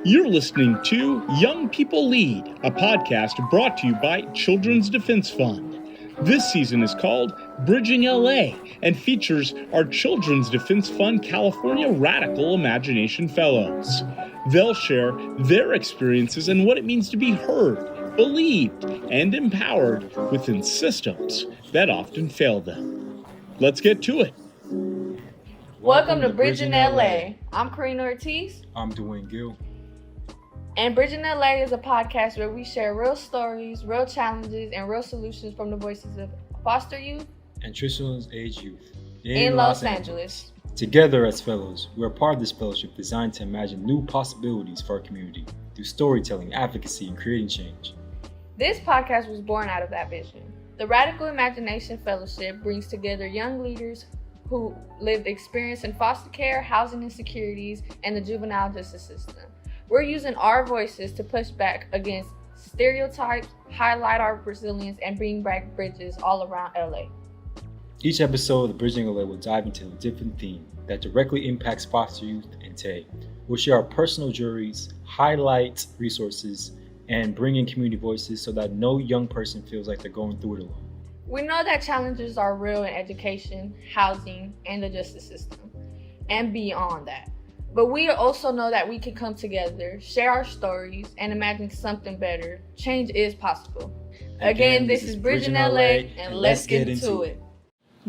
You're listening to Young People Lead, a podcast brought to you by Children's Defense Fund. This season is called Bridging LA and features our Children's Defense Fund California Radical Imagination Fellows. They'll share their experiences and what it means to be heard, believed, and empowered within systems that often fail them. Let's get to it. Welcome to Bridging LA. I'm Karina Ortiz. I'm Dwayne Gill. And Bridging LA is a podcast where we share real stories, real challenges, and real solutions from the voices of foster youth and children's age youth in Los Angeles. Together as fellows, we are part of this fellowship designed to imagine new possibilities for our community through storytelling, advocacy, and creating change. This podcast was born out of that vision. The Radical Imagination Fellowship brings together young leaders who lived experience in foster care, housing insecurities, and the juvenile justice system. We're using our voices to push back against stereotypes, highlight our resilience, and bring back bridges all around LA. Each episode of the Bridging LA will dive into a different theme that directly impacts foster youth and TAY. We'll share our personal journeys, highlight resources, and bring in community voices so that no young person feels like they're going through it alone. We know that challenges are real in education, housing, and the justice system, and beyond that. But we also know that we can come together, share our stories, and imagine something better. Change is possible. Again, this is Bridging LA, and let's get into it.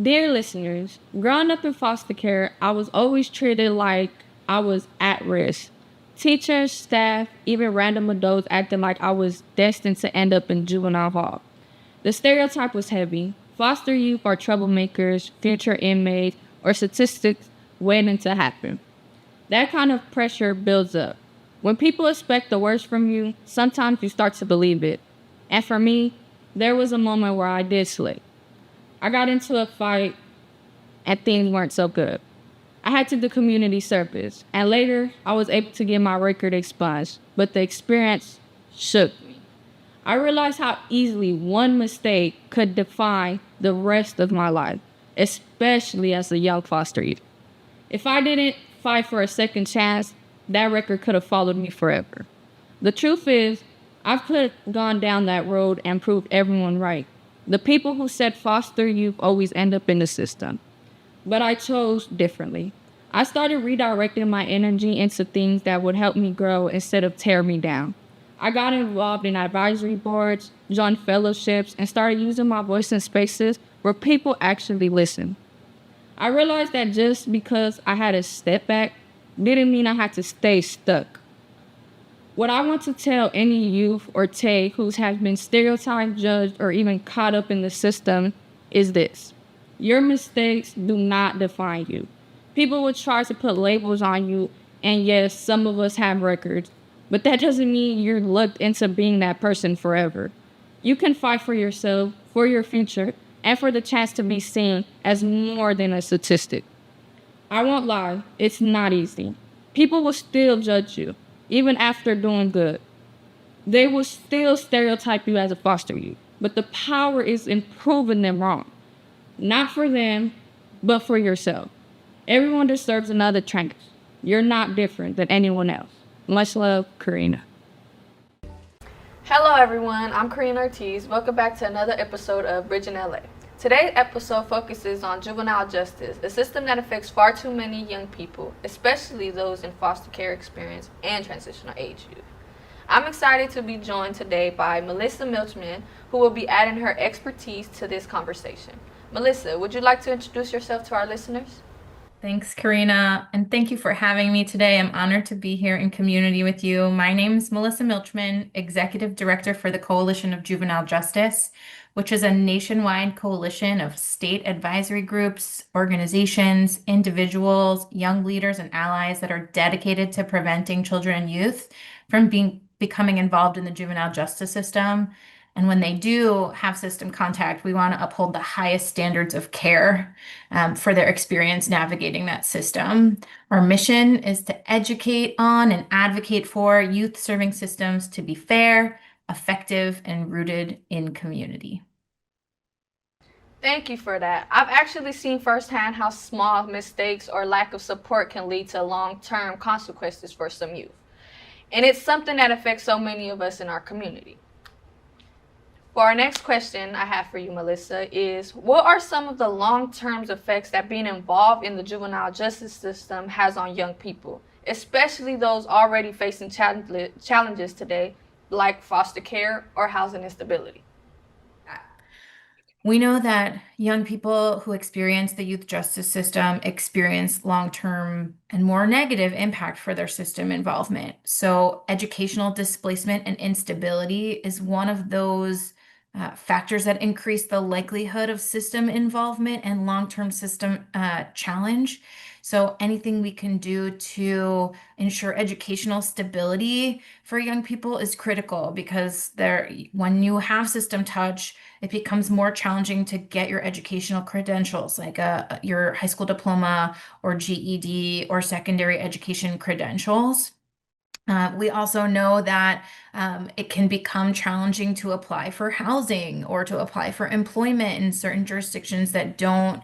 Dear listeners, growing up in foster care, I was always treated like I was at risk. Teachers, staff, even random adults acting like I was destined to end up in juvenile hall. The stereotype was heavy. Foster youth are troublemakers, future inmates, or statistics waiting to happen. That kind of pressure builds up. When people expect the worst from you, sometimes you start to believe it. And for me, there was a moment where I did slip. I got into a fight and things weren't so good. I had to do community service, and later I was able to get my record expunged, but the experience shook me. I realized how easily one mistake could define the rest of my life, especially as a young foster youth. If I didn't fight for a second chance, that record could have followed me forever. The truth is, I've gone down that road and proved everyone right. The people who said foster youth always end up in the system. But I chose differently. I started redirecting my energy into things that would help me grow instead of tear me down. I got involved in advisory boards, joined fellowships, and started using my voice in spaces where people actually listen. I realized that just because I had a step back didn't mean I had to stay stuck. What I want to tell any youth or TAY who has been stereotyped, judged, or even caught up in the system is this. Your mistakes do not define you. People will try to put labels on you, and yes, some of us have records, but that doesn't mean you're locked into being that person forever. You can fight for yourself, for your future, and for the chance to be seen as more than a statistic. I won't lie, it's not easy. People will still judge you, even after doing good. They will still stereotype you as a foster youth, but the power is in proving them wrong. Not for them, but for yourself. Everyone deserves another chance. You're not different than anyone else. Much love, Karina. Hello everyone, I'm Karina Ortiz. Welcome back to another episode of Bridging LA. Today's episode focuses on juvenile justice, a system that affects far too many young people, especially those in foster care experience and transitional age youth. I'm excited to be joined today by Melissa Milchman, who will be adding her expertise to this conversation. Melissa, would you like to introduce yourself to our listeners? Thanks, Karina, and thank you for having me today. I'm honored to be here in community with you. My name is Melissa Milchman, Executive Director for the Coalition of Juvenile Justice, which is a nationwide coalition of state advisory groups, organizations, individuals, young leaders, and allies that are dedicated to preventing children and youth from becoming involved in the juvenile justice system. And when they do have system contact, we want to uphold the highest standards of care for their experience navigating that system. Our mission is to educate on and advocate for youth serving systems to be fair, effective, and rooted in community. Thank you for that. I've actually seen firsthand how small mistakes or lack of support can lead to long-term consequences for some youth. And it's something that affects so many of us in our community. For our next question I have for you, Melissa, is what are some of the long-term effects that being involved in the juvenile justice system has on young people, especially those already facing challenges today, like foster care or housing instability? We know that young people who experience the youth justice system experience long-term and more negative impact for their system involvement. So educational displacement and instability is one of those factors that increase the likelihood of system involvement and long-term system challenge. So anything we can do to ensure educational stability for young people is critical because when you have system touch, it becomes more challenging to get your educational credentials, like your high school diploma or GED or secondary education credentials. We also know that it can become challenging to apply for housing or to apply for employment in certain jurisdictions that don't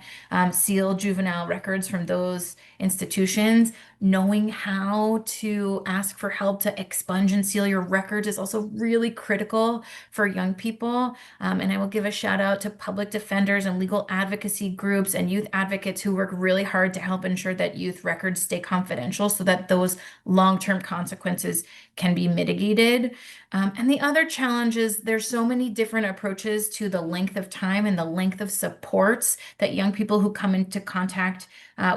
seal juvenile records from those institutions. Knowing how to ask for help to expunge and seal your records is also really critical for young people. And I will give a shout out to public defenders and legal advocacy groups and youth advocates who work really hard to help ensure that youth records stay confidential so that those long-term consequences can be mitigated. And the other challenge is there's so many different approaches to the length of time and the length of supports that young people who come into contact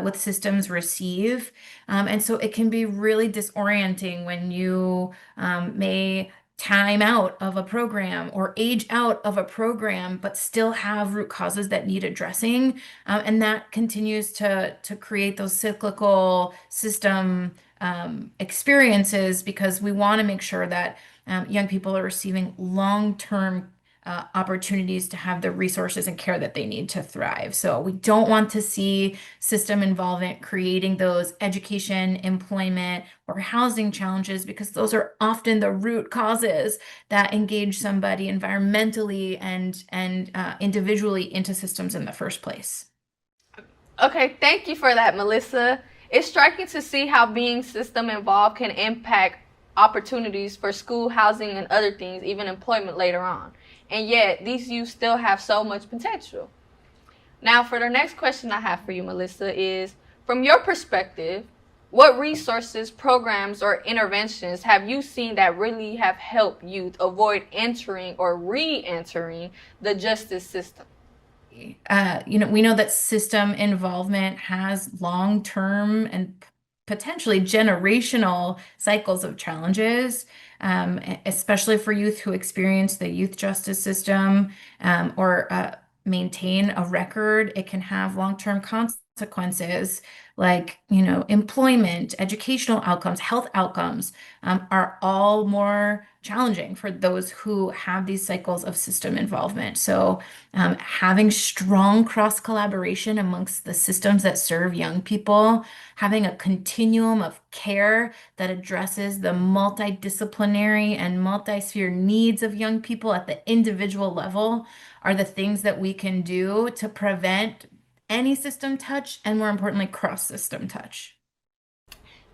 with systems receive. And so it can be really disorienting when you may time out of a program or age out of a program, but still have root causes that need addressing. And that continues to create those cyclical system experiences because we want to make sure that young people are receiving long-term opportunities to have the resources and care that they need to thrive. So we don't want to see system involvement creating those education, employment, or housing challenges because those are often the root causes that engage somebody environmentally and individually into systems in the first place. Okay, thank you for that, Melissa. It's striking to see how being system involved can impact opportunities for school, housing, and other things, even employment later on. And yet, these youth still have so much potential. Now, for the next question I have for you, Melissa, is from your perspective, what resources, programs, or interventions have you seen that really have helped youth avoid entering or re-entering the justice system? We know that system involvement has long-term and potentially generational cycles of challenges, especially for youth who experience the youth justice system or maintain a record. It can have long-term consequences like, employment, educational outcomes, health outcomes are all more challenging for those who have these cycles of system involvement. So having strong cross collaboration amongst the systems that serve young people, having a continuum of care that addresses the multidisciplinary and multi-sphere needs of young people at the individual level are the things that we can do to prevent any system touch and, more importantly, cross-system touch.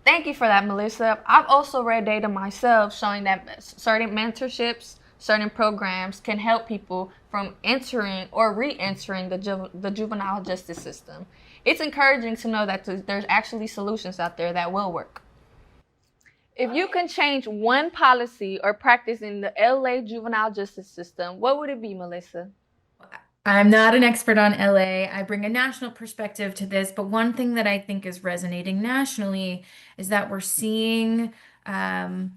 Thank you for that, Melissa. I've also read data myself showing that certain mentorships, certain programs can help people from entering or re-entering the juvenile justice system. It's encouraging to know that there's actually solutions out there that will work. If you can change one policy or practice in the LA juvenile justice system, what would it be, Melissa? I'm not an expert on LA. I bring a national perspective to this, but one thing that I think is resonating nationally is that we're seeing an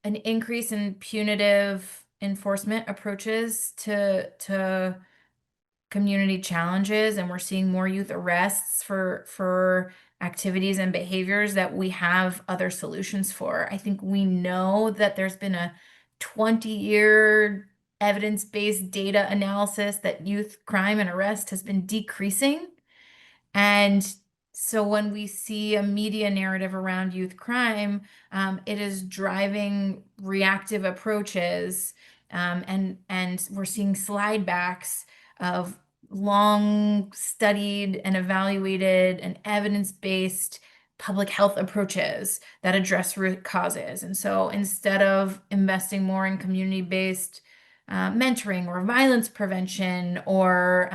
increase in punitive enforcement approaches to community challenges, and we're seeing more youth arrests for activities and behaviors that we have other solutions for. I think we know that there's been a 20-year evidence-based data analysis that youth crime and arrest has been decreasing. And so when we see a media narrative around youth crime, it is driving reactive approaches, and we're seeing slide backs of long studied and evaluated and evidence-based public health approaches that address root causes. And so instead of investing more in community-based mentoring or violence prevention or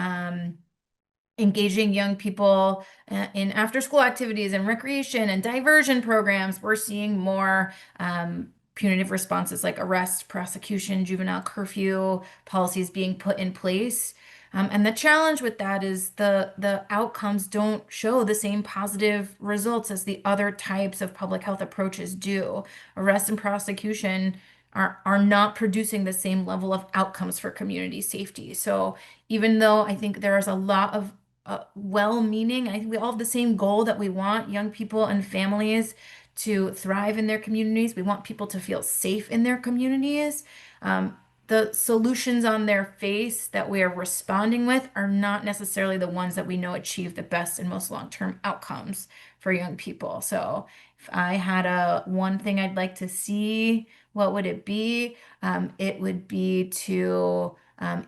engaging young people in after-school activities and recreation and diversion programs, we're seeing more punitive responses like arrest, prosecution, juvenile curfew policies being put in place. And the challenge with that is the outcomes don't show the same positive results as the other types of public health approaches do. Arrest and prosecution are not producing the same level of outcomes for community safety. So even though I think there's a lot of well-meaning, I think we all have the same goal that we want young people and families to thrive in their communities. We want people to feel safe in their communities. The solutions on their face that we are responding with are not necessarily the ones that we know achieve the best and most long-term outcomes for young people. So if I had one thing I'd like to see, what would it be? It would be to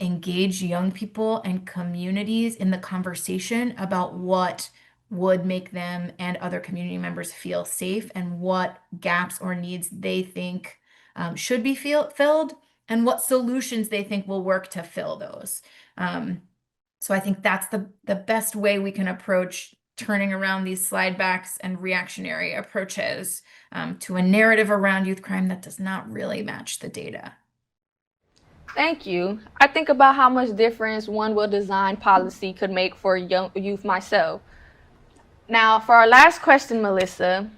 engage young people and communities in the conversation about what would make them and other community members feel safe and what gaps or needs they think should be filled and what solutions they think will work to fill those. So I think that's the best way we can approach turning around these slide backs and reactionary approaches to a narrative around youth crime that does not really match the data. Thank you. I think about how much difference one well-designed policy could make for young youth myself. Now, for our last question, Melissa,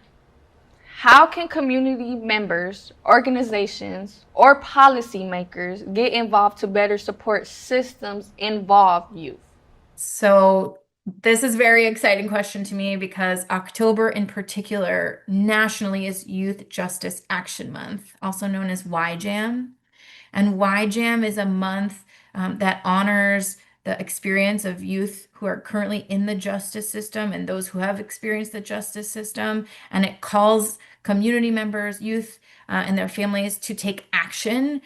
how can community members, organizations, or policymakers get involved to better support systems involve youth? So this is a very exciting question to me because October in particular nationally is Youth Justice Action Month, also known as YJAM. And YJAM is a month that honors the experience of youth who are currently in the justice system and those who have experienced the justice system. And it calls community members, youth, and their families to take action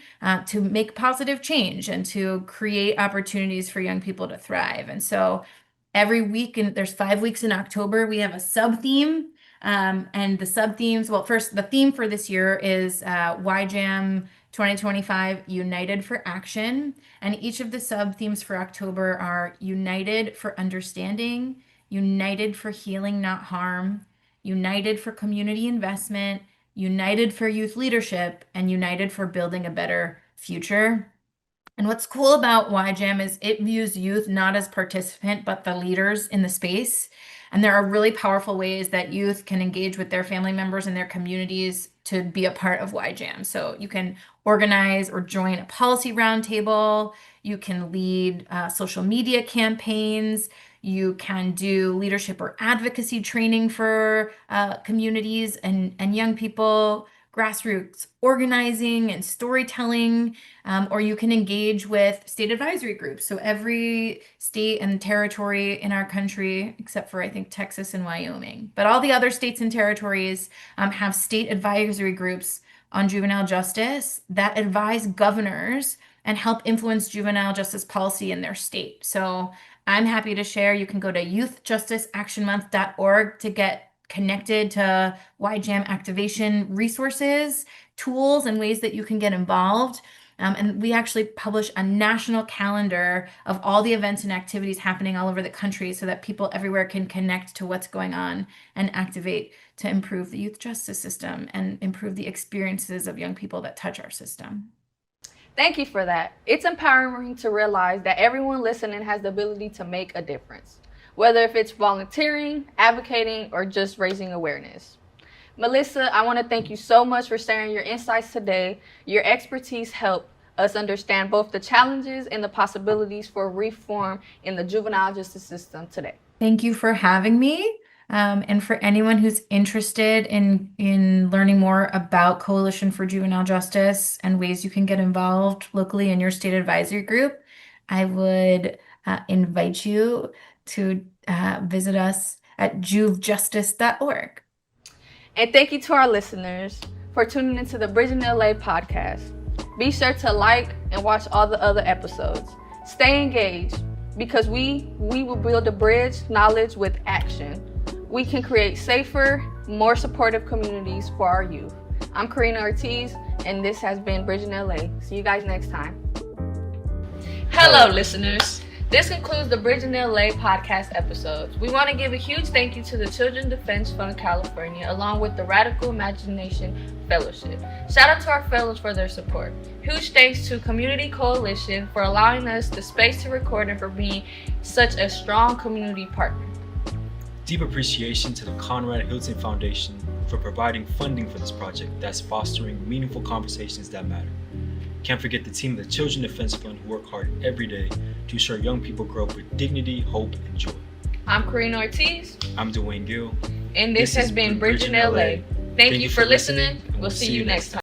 to make positive change and to create opportunities for young people to thrive. And so every week, and there's 5 weeks in October, we have a sub-theme. And the sub-themes, well, first, the theme for this year is YJAM 2025 United for Action. And each of the sub-themes for October are United for Understanding, United for Healing, Not Harm, United for Community Investment, United for Youth Leadership, and United for Building a Better Future. And what's cool about YJAM is it views youth not as participant, but the leaders in the space. And there are really powerful ways that youth can engage with their family members and their communities to be a part of YJAM. So you can organize or join a policy roundtable. You can lead social media campaigns. You can do leadership or advocacy training for communities and young people, grassroots organizing and storytelling, or you can engage with state advisory groups. So every state and territory in our country, except for I think Texas and Wyoming, but all the other states and territories have state advisory groups on juvenile justice that advise governors and help influence juvenile justice policy in their state. So I'm happy to share. You can go to youthjusticeactionmonth.org to get connected to YJAM activation resources, tools, and ways that you can get involved. And we actually publish a national calendar of all the events and activities happening all over the country so that people everywhere can connect to what's going on and activate to improve the youth justice system and improve the experiences of young people that touch our system. Thank you for that. It's empowering to realize that everyone listening has the ability to make a difference, whether if it's volunteering, advocating, or just raising awareness. Melissa, I want to thank you so much for sharing your insights today. Your expertise helped us understand both the challenges and the possibilities for reform in the juvenile justice system today. Thank you for having me. And for anyone who's interested in learning more about Coalition for Juvenile Justice and ways you can get involved locally in your state advisory group, I would invite you to visit us at juvejustice.org. And thank you to our listeners for tuning into the Bridging LA podcast. Be sure to like and watch all the other episodes. Stay engaged because we will build a bridge, knowledge with action. we can create safer, more supportive communities for our youth. I'm Karina Ortiz, and this has been Bridging LA. See you guys next time. Hello, listeners. This concludes the Bridging LA podcast episodes. We want to give a huge thank you to the Children's Defense Fund California, along with the Radical Imagination Fellowship. Shout out to our fellows for their support. Huge thanks to Community Coalition for allowing us the space to record and for being such a strong community partner. Deep appreciation to the Conrad Hilton Foundation for providing funding for this project that's fostering meaningful conversations that matter. Can't forget the team of the Children's Defense Fund who work hard every day to ensure young people grow up with dignity, hope, and joy. I'm Karina Ortiz. I'm Dwayne Gill. And this has been Bridging LA. Thank you for listening. We'll see you next time.